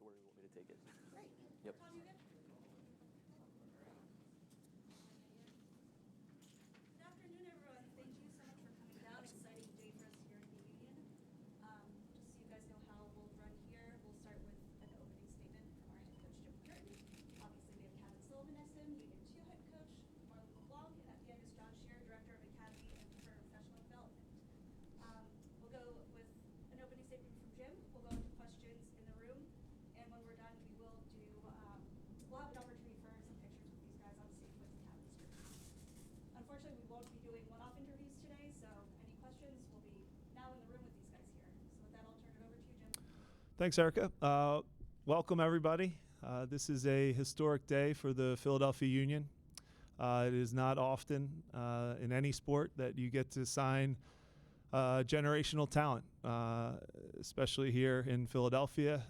to where you want me to take it. Great. Yep. Tom, you good? Good afternoon, everyone. Thank you so much for coming down. Exciting day for us here at the Union. Just so you guys know how we'll run here, we'll start with an opening statement from our head coach, Jim Curtin. Obviously, we have Cavan Sullivan next to him, Union 2 head coach, Marlon LeBlanc, and at the end is John Shear, Director of Academy and Professional Development. We'll go with an opening statement from Jim. We'll go into questions in the room, and when we're done, we will do. We'll have an opportunity for some pictures with these guys on stage with Cavan's group. Unfortunately, we won't be doing one-off interviews today, so any questions will be now in the room with these guys here. So with that, I'll turn it over to you, Jim. Thanks, Erica. Welcome, everybody. This is a historic day for the Philadelphia Union. It is not often in any sport that you get to sign generational talent, especially here in Philadelphia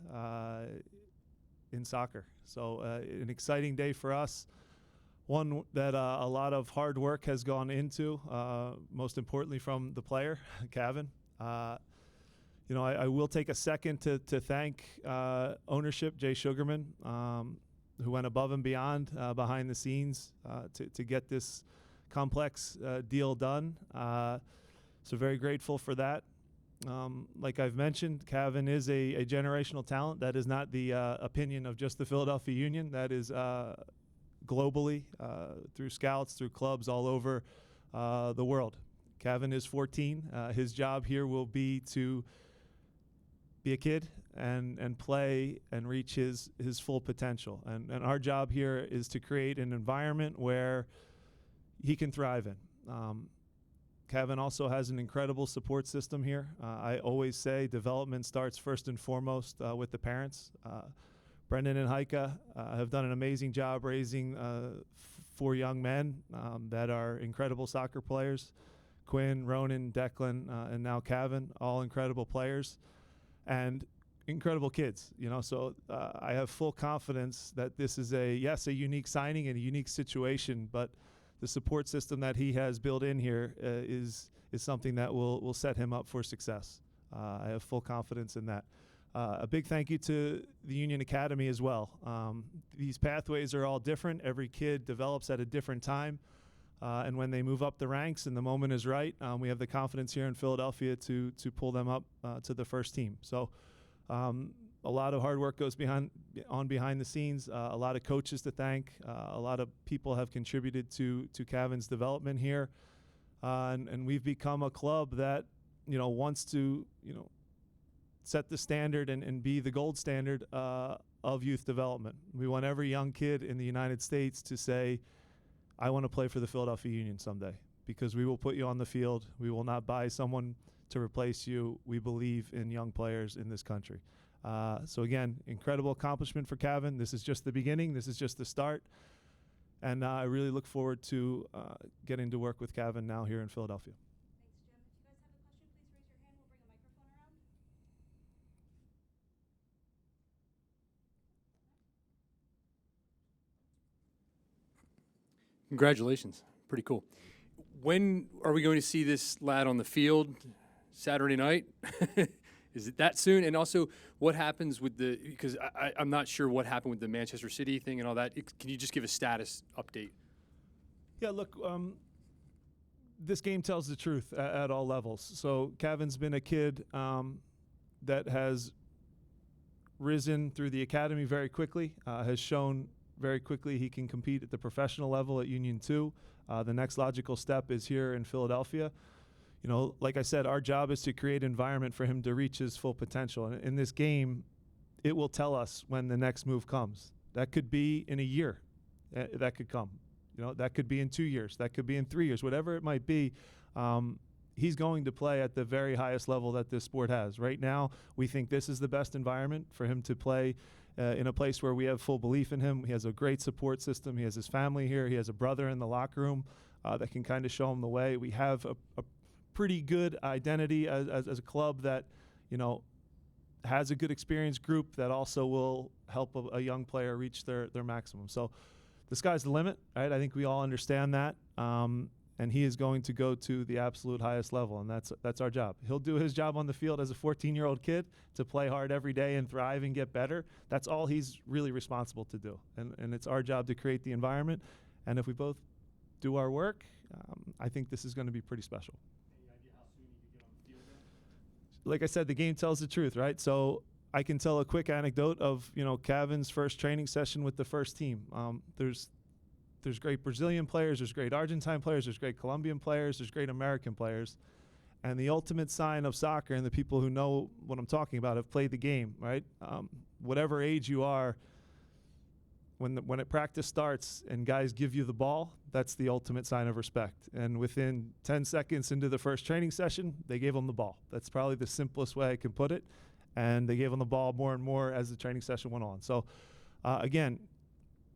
in soccer. So an exciting day for us, one that a lot of hard work has gone into, most importantly from the player, Cavan. I will take a second to thank ownership, Jay Sugarman, who went above and beyond behind the scenes to get this complex deal done. So very grateful for that. Like I've mentioned, Cavan is a generational talent. That is not the opinion of just the Philadelphia Union. That is globally, through scouts, through clubs all over the world. Cavan is 14. His job here will be to be a kid and play and reach his full potential. And our job here is to create an environment where he can thrive in. Cavan also has an incredible support system here. I always say development starts first and foremost with the parents. Brendan and Heike have done an amazing job raising 4 young men that are incredible soccer players. Quinn, Ronan, Declan, and now Cavan, all incredible players and incredible kids. So I have full confidence that this is a unique signing and a unique situation, but the support system that he has built in here is something that will set him up for success. I have full confidence in that. A big thank you to the Union Academy as well. These pathways are all different. Every kid develops at a different time. And when they move up the ranks and the moment is right, we have the confidence here in Philadelphia to pull them up to the first team. So a lot of hard work goes behind the scenes, a lot of coaches to thank. A lot of people have contributed to Cavan's development here. And we've become a club that, wants to, set the standard and be the gold standard of youth development. We want every young kid in the United States to say, I want to play for the Philadelphia Union someday, because we will put you on the field. We will not buy someone to replace you. We believe in young players in this country. So again, incredible accomplishment for Cavan. This is just the beginning. This is just the start. And I really look forward to getting to work with Cavan now here in Philadelphia. Thanks, Jim. If you guys have a question, please raise your hand. We'll bring a microphone around. Congratulations. Pretty cool. When are we going to see this lad on the field? Saturday night? Is it that soon? And also, what happens with because I'm not sure what happened with the Manchester City thing and all that. Can you just give a status update? Yeah, look, this game tells the truth at all levels. So Cavan's been a kid that has risen through the academy very quickly, has shown very quickly he can compete at the professional level at Union 2. The next logical step is here in Philadelphia. Like I said, our job is to create an environment for him to reach his full potential. And in this game, it will tell us when the next move comes. That could be in a year. That could come. That could be in 2 years. That could be in 3 years. Whatever it might be, he's going to play at the very highest level that this sport has. Right now, we think this is the best environment for him to play in a place where we have full belief in him. He has a great support system. He has his family here. He has a brother in the locker room that can kind of show him the way. We have a pretty good identity as a club that, has a good experience group that also will help a young player reach their maximum. So the sky's the limit, right? I think we all understand that. and he is going to go to the absolute highest level, and that's our job. He'll do his job on the field as a 14-year-old kid to play hard every day and thrive and get better. That's all he's really responsible to do, and it's our job to create the environment. And if we both do our work, I think this is going to be pretty special. Any idea how soon you could get on the field now? Like I said, the game tells the truth, right? So I can tell a quick anecdote of, Cavan's first training session with the first team. There's great Brazilian players, there's great Argentine players, there's great Colombian players, there's great American players. And the ultimate sign of soccer, and the people who know what I'm talking about have played the game, right? Whatever age you are, when a practice starts and guys give you the ball, that's the ultimate sign of respect. And within 10 seconds into the first training session, they gave him the ball. That's probably the simplest way I can put it. And they gave him the ball more and more as the training session went on. So, again,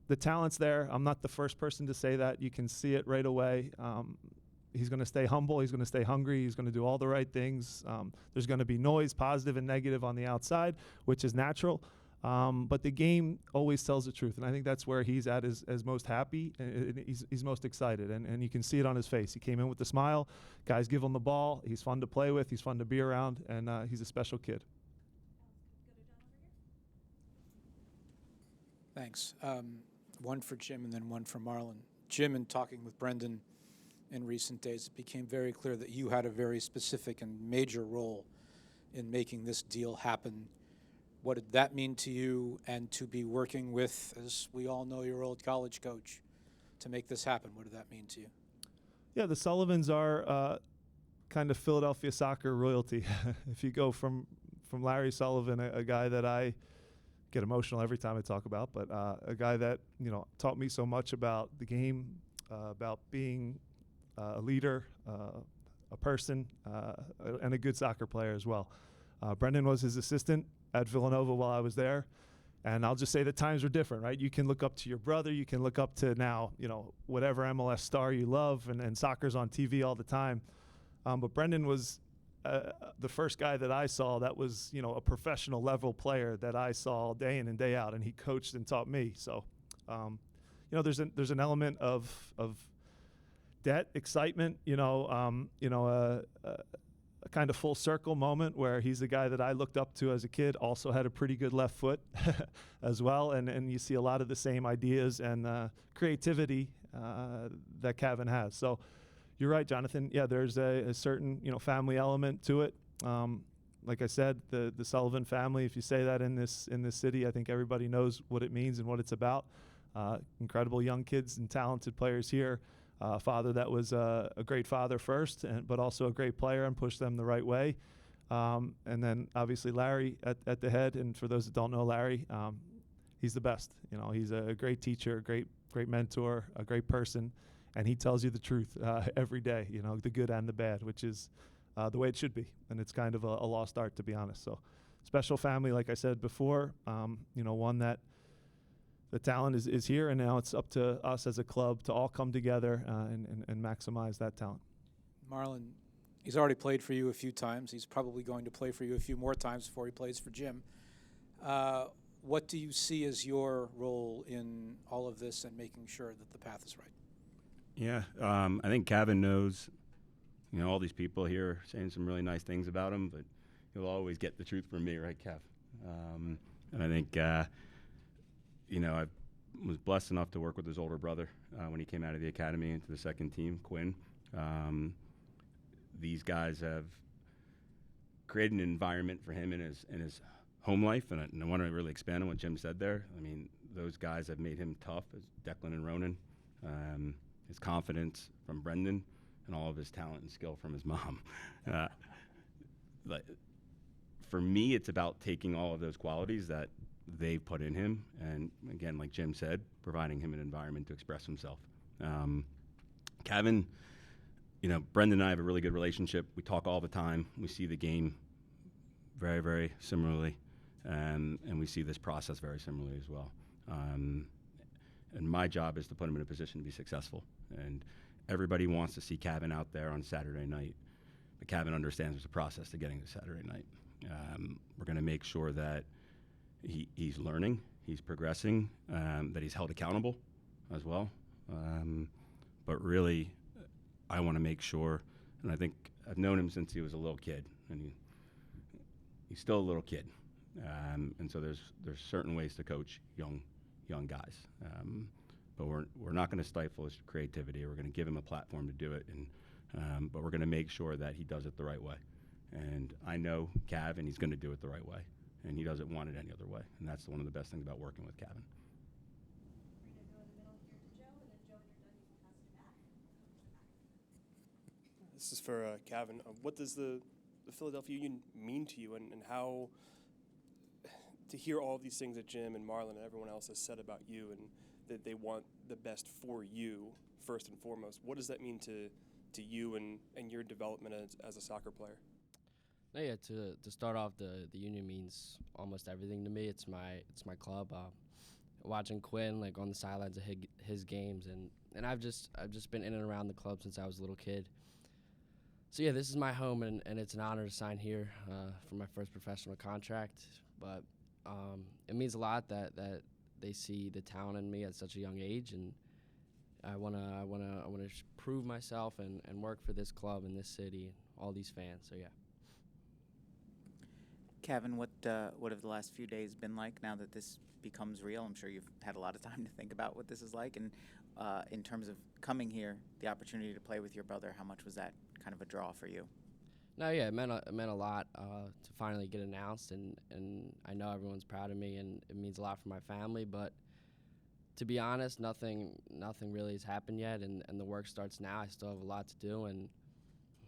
the talent's there. I'm not the first person to say that. You can see it right away. He's going to stay humble. He's going to stay hungry. He's going to do all the right things. There's going to be noise, positive and negative on the outside, which is natural. But the game always tells the truth. And I think that's where he's at as most happy. And he's most excited. And you can see it on his face. He came in with a smile. Guys give him the ball. He's fun to play with. He's fun to be around. And he's a special kid. Thanks. One for Jim and then one for Marlon. Jim, in talking with Brendan in recent days, it became very clear that you had a very specific and major role in making this deal happen. What did that mean to you, and to be working with, as we all know, your old college coach to make this happen? What did that mean to you? Yeah, the Sullivans are kind of Philadelphia soccer royalty. If you go from Larry Sullivan, a guy that I get emotional every time I talk about, but a guy that taught me so much about the game, about being a leader, a person, and a good soccer player as well. Brendan was his assistant at Villanova while I was there, and I'll just say that times were different, right? You can look up to your brother, you can look up to now, whatever MLS star you love, and soccer's on TV all the time. But Brendan was the first guy that I saw that was, a professional level player that I saw day in and day out, and he coached and taught me. So, there's an element of debt, excitement, a kind of full circle moment where he's the guy that I looked up to as a kid, also had a pretty good left foot as well, and you see a lot of the same ideas and creativity that Cavan has. So. You're right, Jonathan. Yeah, there's a certain family element to it. Like I said, the Sullivan family. If you say that in this city, I think everybody knows what it means and what it's about. Incredible young kids and talented players here. A father that was a great father first, but also a great player and pushed them the right way. And then obviously Larry at the head. And for those that don't know Larry, he's the best. He's a great teacher, a great mentor, a great person. And he tells you the truth every day, the good and the bad, which is the way it should be. And it's kind of a lost art, to be honest. So special family, like I said before, one that the talent is here, and now it's up to us as a club to all come together and maximize that talent. Marlon, he's already played for you a few times. He's probably going to play for you a few more times before he plays for Jim. What do you see as your role in all of this and making sure that the path is right? Yeah, I think Cavan knows, all these people here are saying some really nice things about him, but he'll always get the truth from me, right, Cav? And I think, I was blessed enough to work with his older brother when he came out of the academy into the second team, Quinn. These guys have created an environment for him in his home life, and I want to really expand on what Jim said there. I mean, those guys have made him tough, as Declan and Ronan. His confidence from Brendan, and all of his talent and skill from his mom. For me, it's about taking all of those qualities that they've put in him, and again, like Jim said, providing him an environment to express himself. Cavan, Brendan and I have a really good relationship. We talk all the time. We see the game very, very similarly, and we see this process very similarly as well. And my job is to put him in a position to be successful. And everybody wants to see Cavan out there on Saturday night. But Cavan understands there's a process to getting to Saturday night. We're going to make sure that he's learning, he's progressing, that he's held accountable as well. But really, I want to make sure, and I think I've known him since he was a little kid, and he's still a little kid, and so there's certain ways to coach young guys, but we're not going to stifle his creativity. We're going to give him a platform to do it, and but we're going to make sure that he does it the right way. And I know Cav, and he's going to do it the right way, and he doesn't want it any other way, and that's one of the best things about working with Cavan. We're gonna go in the middle here to Joe, and then Joe, when you're done, you can pass it back. This is for Cavan. What does the Philadelphia Union mean to you, and how to hear all of these things that Jim and Marlon and everyone else has said about you, and that they want the best for you first and foremost? What does that mean to you and your development as a soccer player? No, yeah, to start off, the Union means almost everything to me. It's my club. Watching Quinn like on the sidelines of his games, and I've just been in and around the club since I was a little kid. So yeah, this is my home, and it's an honor to sign here for my first professional contract. But it means a lot that they see the talent in me at such a young age, and I wanna prove myself and work for this club and this city and all these fans. So yeah. Cavan, what have the last few days been like now that this becomes real? I'm sure you've had a lot of time to think about what this is like, and in terms of coming here, the opportunity to play with your brother, how much was that kind of a draw for you? No, yeah, it meant a lot to finally get announced, and I know everyone's proud of me, and it means a lot for my family. But to be honest, nothing really has happened yet, and the work starts now. I still have a lot to do, and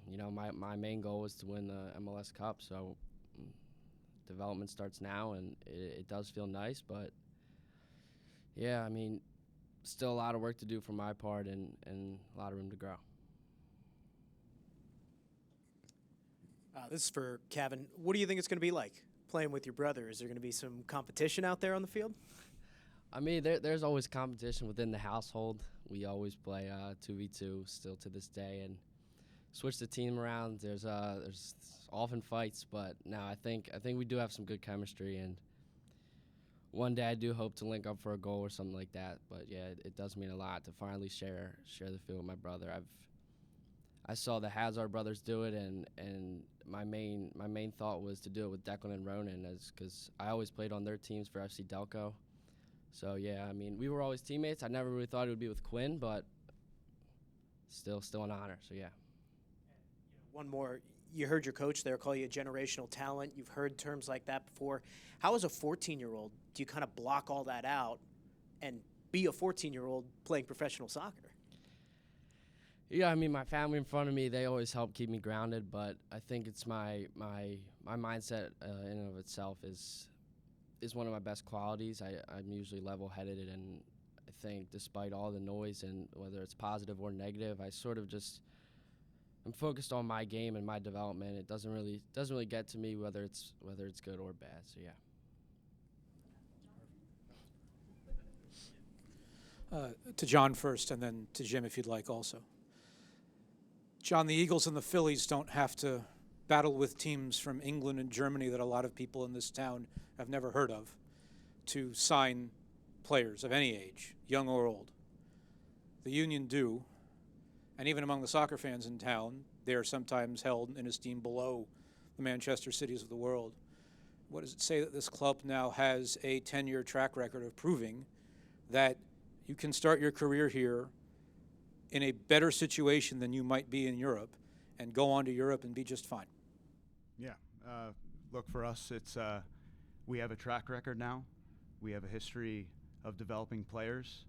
my main goal is to win the MLS Cup. So development starts now, and it does feel nice, but yeah, I mean, still a lot of work to do for my part, and a lot of room to grow. This is for Cavan. What do you think it's going to be like playing with your brother? Is there going to be some competition out there on the field? I mean, there's always competition within the household. We always play 2v2 still to this day, and switch the team around. There's often fights, but no, I think we do have some good chemistry, and one day I do hope to link up for a goal or something like that. But yeah, it does mean a lot to finally share the field with my brother. I saw the Hazard brothers do it, and my main thought was to do it with Declan and Ronan, because I always played on their teams for FC Delco. So yeah, I mean, we were always teammates. I never really thought it would be with Quinn, but still an honor. So yeah. One more. You heard your coach there call you a generational talent. You've heard terms like that before. How, as a 14-year-old, do you kind of block all that out and be a 14-year-old playing professional soccer? Yeah, I mean, my family in front of me, they always help keep me grounded, but I think it's my mindset in and of itself is one of my best qualities. I'm usually level-headed, and I think despite all the noise, and whether it's positive or negative, I sort of just I'm focused on my game and my development. It doesn't really get to me whether it's good or bad. So yeah. To John first, and then to Jim if you'd like also. John, the Eagles and the Phillies don't have to battle with teams from England and Germany that a lot of people in this town have never heard of to sign players of any age, young or old. The Union do, and even among the soccer fans in town, they are sometimes held in esteem below the Manchester Cities of the world. What does it say that this club now has a 10-year track record of proving that you can start your career here in a better situation than you might be in Europe and go on to Europe and be just fine? Yeah. Look, for us, it's we have a track record now. We have a history of developing players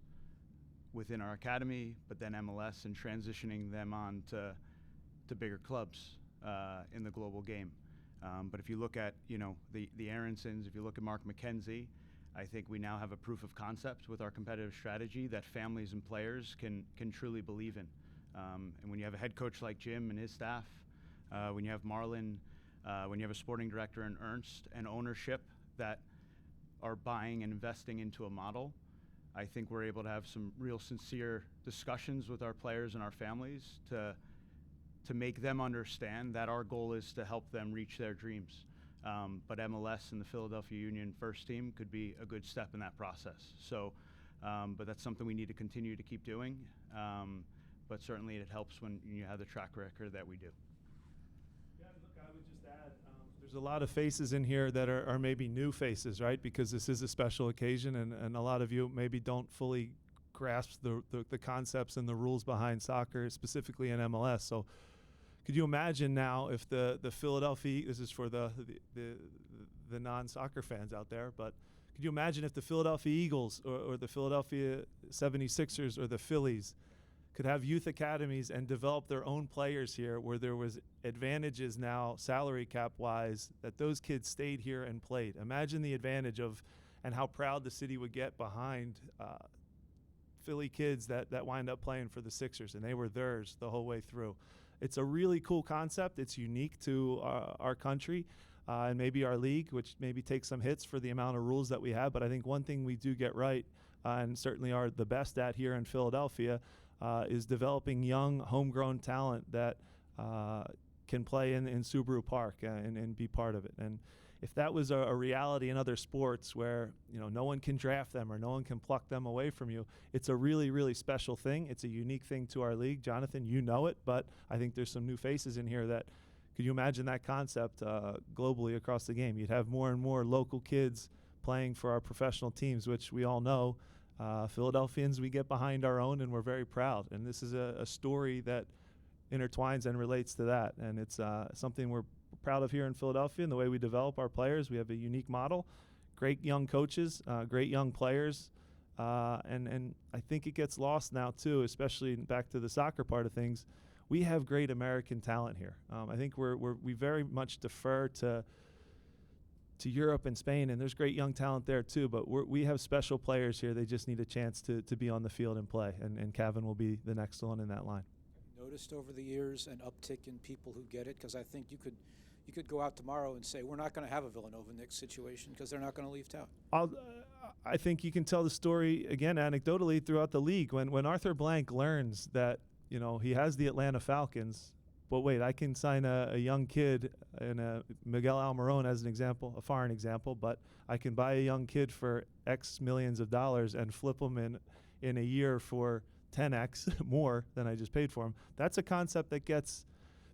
within our academy, but then MLS, and transitioning them on to bigger clubs in the global game. But if you look at, the Aaronsons, if you look at Mark McKenzie, I think we now have a proof of concept with our competitive strategy that families and players can truly believe in. And when you have a head coach like Jim and his staff, when you have Marlon, when you have a sporting director in Ernst, and ownership that are buying and investing into a model, I think we're able to have some real sincere discussions with our players and our families to make them understand that our goal is to help them reach their dreams. But MLS and the Philadelphia Union first team could be a good step in that process. So, but that's something we need to continue to keep doing. but certainly it helps when you have the track record that we do. Yeah, look, I would just add, there's a lot of faces in here that are maybe new faces, right? Because this is a special occasion, and a lot of you maybe don't fully grasp the concepts and the rules behind soccer, specifically in MLS. So could you imagine now if the Philadelphia, this is for the non-soccer fans out there, but could you imagine if the Philadelphia Eagles or the Philadelphia 76ers or the Phillies could have youth academies and develop their own players here, where there was advantages now salary cap wise that those kids stayed here and played? Imagine the advantage of, and how proud the city would get behind Philly kids that wind up playing for the Sixers, and they were theirs the whole way through. It's a really cool concept. It's unique to our country and maybe our league, which maybe takes some hits for the amount of rules that we have. But I think one thing we do get right, and certainly are the best at here in Philadelphia, is developing young, homegrown talent that can play in Subaru Park and be part of it. And if that was a reality in other sports where no one can draft them or no one can pluck them away from you, it's a really, really special thing. It's a unique thing to our league. Jonathan, you know it, but I think there's some new faces in here that, could you imagine that concept globally across the game? You'd have more and more local kids playing for our professional teams, which we all know, Philadelphians, we get behind our own and we're very proud. And this is a story that intertwines and relates to that. And it's something we're proud of here in Philadelphia, and the way we develop our players. We have a unique model, great young coaches, great young players, and I think it gets lost now too, especially back to the soccer part of things. We have great American talent here. I think we very much defer to Europe and Spain, and there's great young talent there too, but we have special players here. They just need a chance to be on the field and play, and Cavan will be the next one in that line. Noticed over the years an uptick in people who get it? Because I think you could go out tomorrow and say, we're not going to have a Villanova-Knicks situation because they're not going to leave town. I think you can tell the story, again, anecdotally throughout the league. When Arthur Blank learns that, he has the Atlanta Falcons, but wait, I can sign a young kid in a Miguel Almiron as an example, a foreign example, but I can buy a young kid for X millions of dollars and flip them in a year for 10x more than I just paid for them. That's a concept that gets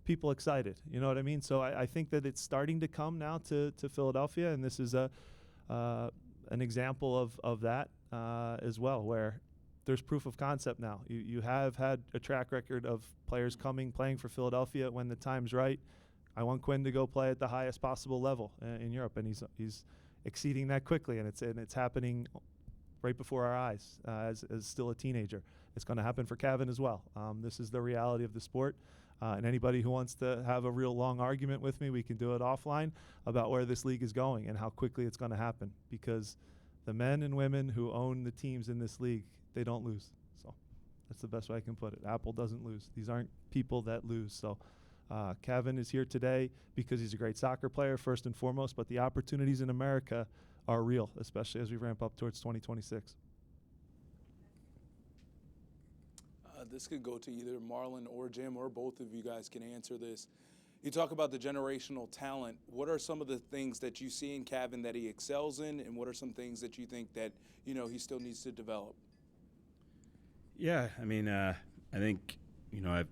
people excited. You know what I mean? So I think that it's starting to come now to Philadelphia, and this is an example of that as well, where there's proof of concept now. You have had a track record of players playing for Philadelphia when the time's right. I want Quinn to go play at the highest possible level in Europe, and he's exceeding that quickly, and it's happening right before our eyes as still a teenager. It's going to happen for Cavan as well. This is the reality of the sport. And anybody who wants to have a real long argument with me, we can do it offline about where this league is going and how quickly it's going to happen, because the men and women who own the teams in this league, they don't lose. So that's the best way I can put it. Apple doesn't lose. These aren't people that lose. So Cavan is here today because he's a great soccer player, first and foremost, but the opportunities in America are real, especially as we ramp up towards 2026. This could go to either Marlon or Jim, or both of you guys can answer this. You talk about the generational talent. What are some of the things that you see in Cavan that he excels in, and what are some things that you think that he still needs to develop? Yeah, I mean, I think like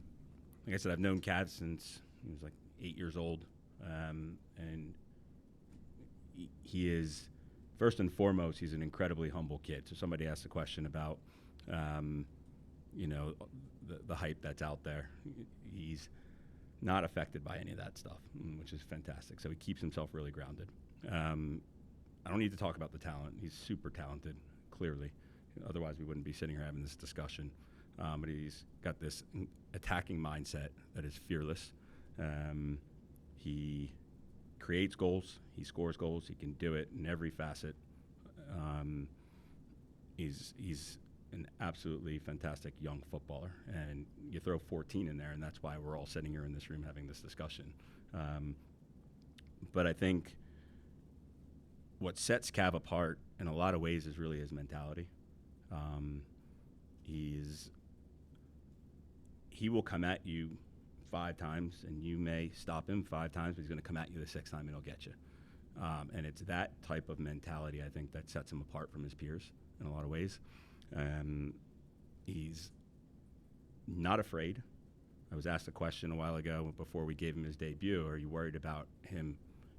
I said, I've known Cav since he was like 8 years old, and he is, first and foremost, he's an incredibly humble kid. So somebody asked a question about the hype that's out there. He's not affected by any of that stuff, which is fantastic. So he keeps himself really grounded. I don't need to talk about the talent. He's super talented, clearly. Otherwise, we wouldn't be sitting here having this discussion. But he's got this attacking mindset that is fearless. He creates goals. He scores goals. He can do it in every facet. He's an absolutely fantastic young footballer, and you throw 14 in there, and that's why we're all sitting here in this room having this discussion. But I think what sets Cav apart in a lot of ways is really his mentality. He will come at you 5 times, and you may stop him 5 times, but he's going to come at you the 6th time, and he'll get you. And it's that type of mentality, I think, that sets him apart from his peers in a lot of ways. He's not afraid. I was asked a question a while ago before we gave him his debut, are you worried about him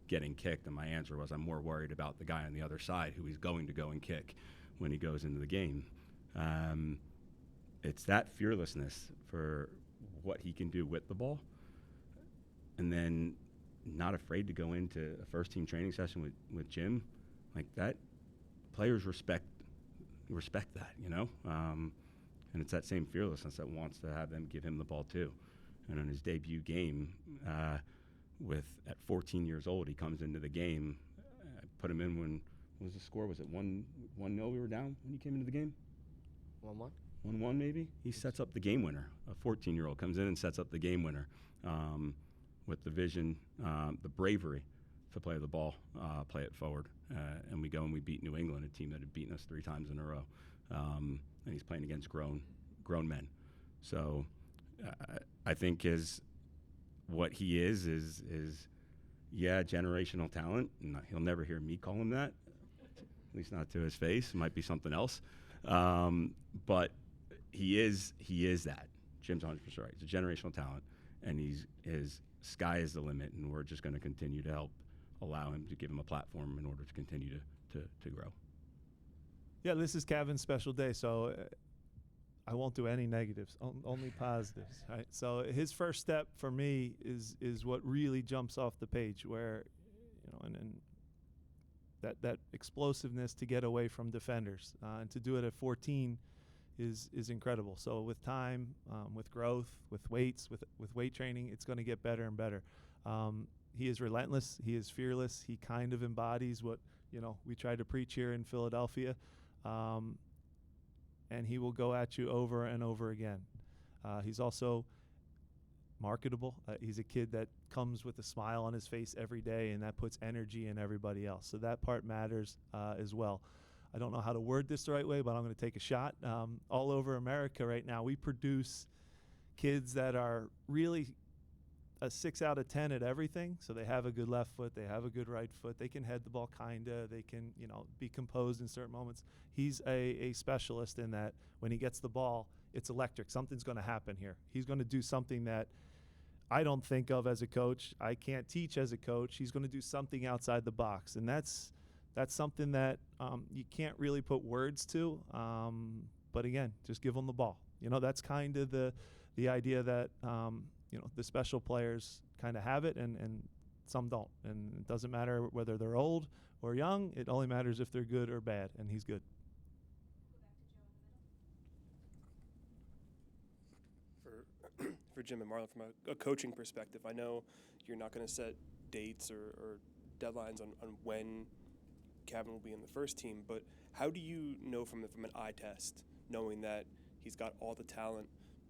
getting kicked? And my answer was, I'm more worried about the guy on the other side who he's going to go and kick when he goes into the game. It's that fearlessness for what he can do with the ball, and then not afraid to go into a first-team training session with Jim. Like that, players respect that, you know? And it's that same fearlessness that wants to have them give him the ball too. And on his debut game, at 14 years old, he comes into the game. I put him in when, what was the score? Was it 1-0 we were down when he came into the game? 1-1. 1-1 maybe? He sets up the game winner. A 14-year-old comes in and sets up the game winner with the vision, the bravery to play the ball, play it forward. And we go and we beat New England, a team that had beaten us 3 times in a row. And he's playing against grown men. So I think what he is generational talent. And he'll never hear me call him that, at least not to his face. It might be something else. But he is that. Jim's 100% right. He's a generational talent, and his sky is the limit, and we're just going to continue to help allow him to give him a platform in order to continue to grow. Yeah, this is Cavan's special day, so I won't do any negatives, only positives. Right. So his first step for me is what really jumps off the page, where and that explosiveness to get away from defenders and to do it at 14 is incredible. So with time, with growth, with weights, with weight training, it's going to get better and better. He is relentless. He is fearless. He kind of embodies what we try to preach here in Philadelphia, and he will go at you over and over again. He's also marketable. He's a kid that comes with a smile on his face every day, and that puts energy in everybody else. So that part matters as well. I don't know how to word this the right way, but I'm going to take a shot. All over America right now, we produce kids that are really a 6 out of 10 at everything. So they have a good left foot, they have a good right foot, they can head the ball kinda, they can be composed in certain moments. He's a specialist in that when he gets the ball, it's electric. Something's going to happen here. He's going to do something that I don't think of as a coach. I can't teach as a coach. He's going to do something outside the box, and that's something that you can't really put words to. But again, just give him the ball. That's kind of the idea that the special players kind of have it, and some don't. And it doesn't matter whether they're old or young. It only matters if they're good or bad, and he's good. For Jim and Marlon, from a coaching perspective, I know you're not going to set dates or deadlines on when Cavan will be in the first team, but how do you know from an eye test, knowing that he's got all the talent,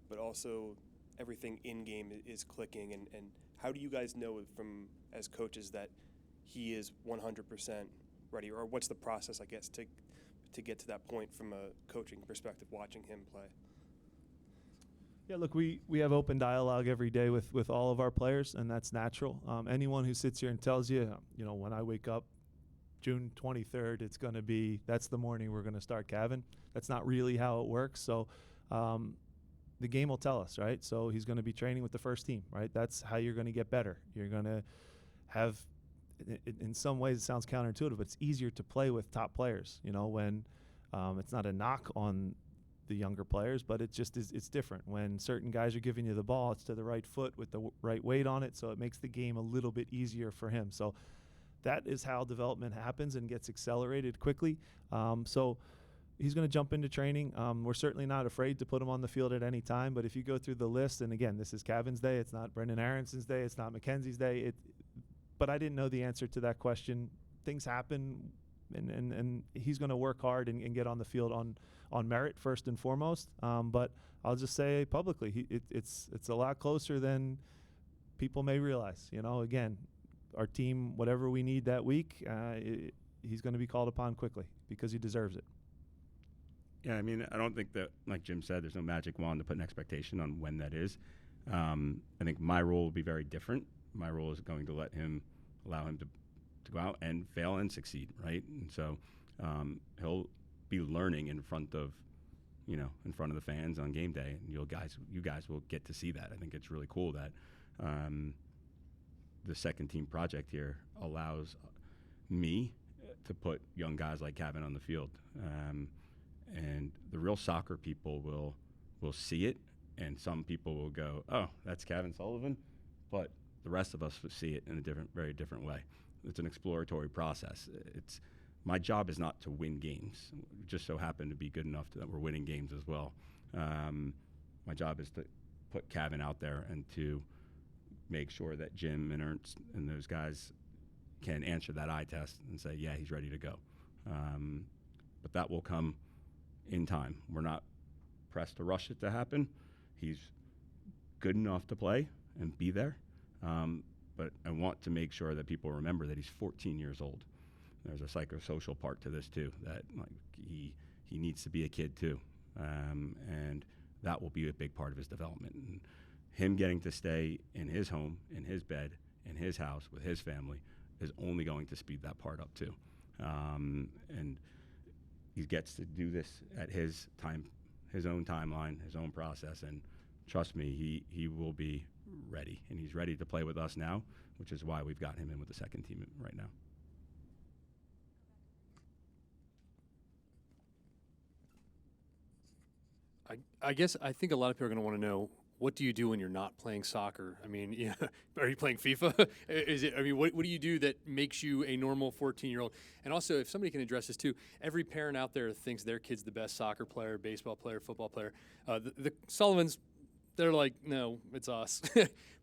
but also everything in game is clicking, and how do you guys know as coaches that he is 100% ready, or what's the process, I guess, to get to that point from a coaching perspective, watching him play? Yeah, look, we have open dialogue every day with all of our players, and that's natural. Anyone who sits here and tells you, when I wake up June 23rd, it's going to be, that's the morning we're going to start Cavan. That's not really how it works. So the game will tell us, right? So he's going to be training with the first team, right? That's how you're going to get better. You're going to have, in some ways it sounds counterintuitive, but it's easier to play with top players, when it's not a knock on the younger players, but it just is, it's different. When certain guys are giving you the ball, it's to the right foot with the right weight on it, so it makes the game a little bit easier for him. So that is how development happens and gets accelerated quickly. So he's going to jump into training. We're certainly not afraid to put him on the field at any time, but if you go through the list, and again, this is Cavan's day, it's not Brendan Aronson's day, it's not Mackenzie's day, but I didn't know the answer to that question. Things happen, and he's going to work hard and get on the field on merit first and foremost. But I'll just say publicly, it's a lot closer than people may realize. Again, our team, whatever we need that week, he's going to be called upon quickly because he deserves it. Yeah, I mean, I don't think that, like Jim said, there's no magic wand to put an expectation on when that is. I think my role will be very different. My role is going to allow him to go out and fail and succeed, right? And so he'll be learning in front of in front of the fans on game day, and you guys will get to see that. I think it's really cool that the second team project here allows me to put young guys like Cavan on the field, and the real soccer people will see it, and some people will go, "Oh, that's Cavan Sullivan," but the rest of us will see it in a very different way. It's an exploratory process. My job is not to win games. We just so happen to be good enough that we're winning games as well. My job is to put Cavan out there and to make sure that Jim and Ernst and those guys can answer that eye test and say, yeah, he's ready to go. But that will come in time. We're not pressed to rush it to happen. He's good enough to play and be there. But I want to make sure that people remember that he's 14 years old. There's a psychosocial part to this too, that he needs to be a kid too, and that will be a big part of his development. And him getting to stay in his home, in his bed, in his house with his family is only going to speed that part up too. And he gets to do this at his time, his own timeline, his own process. And trust me, he will be ready, and he's ready to play with us now, which is why we've got him in with the second team right now. I guess I think a lot of people are going to want to know, what do you do when you're not playing soccer? I mean, yeah, are you playing FIFA? What do you do that makes you a normal 14-year-old? And also, if somebody can address this too, every parent out there thinks their kid's the best soccer player, baseball player, football player. The Sullivans, they're like, no, it's us.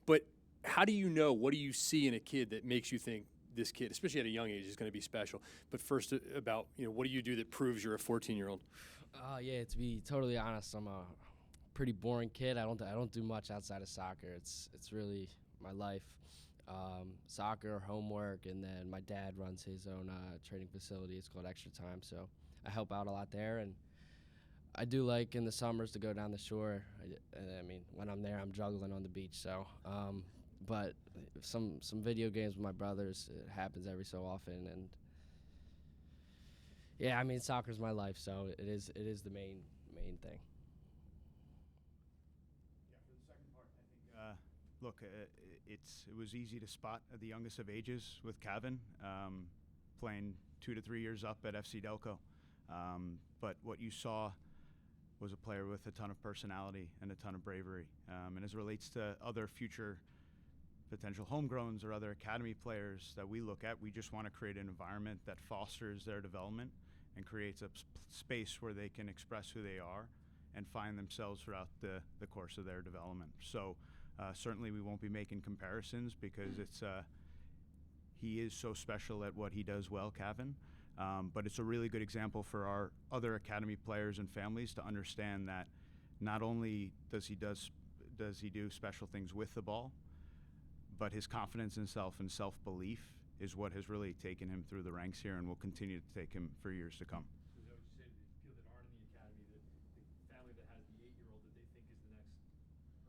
But how do you know? What do you see in a kid that makes you think this kid, especially at a young age, is going to be special? But first, about what do you do that proves you're a 14-year-old? Yeah, to be totally honest, I'm a pretty boring kid. I don't do much outside of soccer. It's really my life. Soccer, homework, and then my dad runs his own training facility. It's called Extra Time, so I help out a lot there. And I do like in the summers to go down the shore. I mean, when I'm there, I'm juggling on the beach. So, but some video games with my brothers, it happens every so often. And yeah, I mean, soccer's my life, so it is the main thing. Yeah, for the second part, I think, look, it was easy to spot at the youngest of ages with Cavan, playing 2 to 3 years up at FC Delco. But what you saw was a player with a ton of personality and a ton of bravery. And as it relates to other future potential homegrowns or other academy players that we look at, we just want to create an environment that fosters their development and creates a space where they can express who they are and find themselves throughout the course of their development. So certainly we won't be making comparisons because he is so special at what he does well, Cavan. But it's a really good example for our other academy players and families to understand that not only does he do special things with the ball, but his confidence in self and self-belief is what has really taken him through the ranks here and will continue to take him for years to come. So is that what you say to the people that aren't in the academy, that the family that has the 8-year-old that they think is the next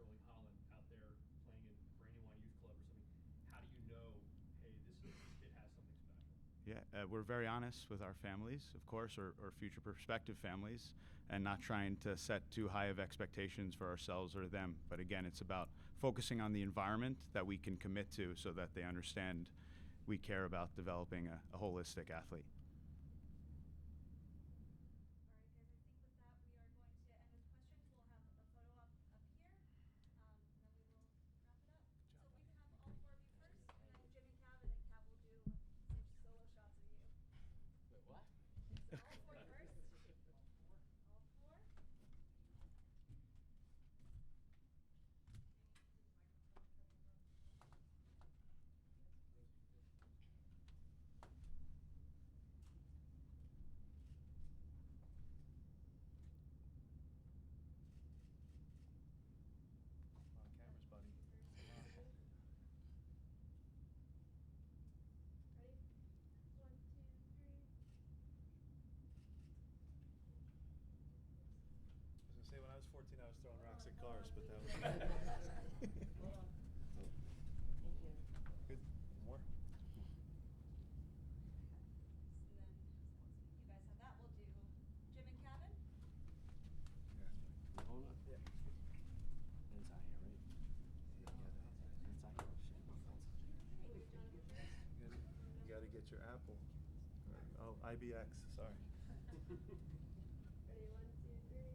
Erling Haaland out there playing in Brandywine Youth Club or something? How do you know, hey, this kid has something special? Yeah, we're very honest with our families, of course, or future prospective families, and not trying to set too high of expectations for ourselves or them. But again, it's about focusing on the environment that we can commit to so that they understand we care about developing a holistic athlete. Say when I was 14, I was throwing rocks at cars, but that was good. More? And then, you guys have that. We'll do Jim and Cavan. You got to get your Apple. Oh, IBX. Sorry. Ready, 1, 2, 3.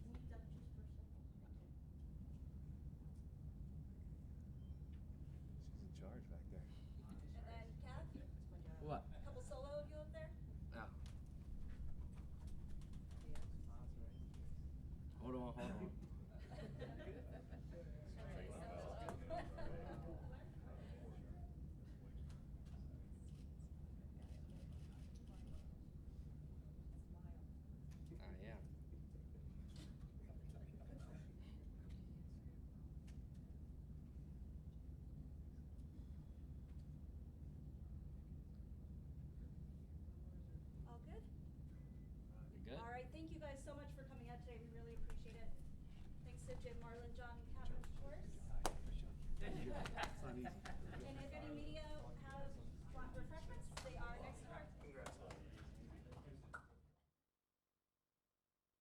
Can you double choose first? She's in charge back there. And then Cav, What? a couple solo of you up there. Oh. Hold on, hold on. I am. All good? You good? All right, thank you guys so much for coming out today. We really appreciate it. Thanks to Jim, Marlon, John, and Cavan, of course.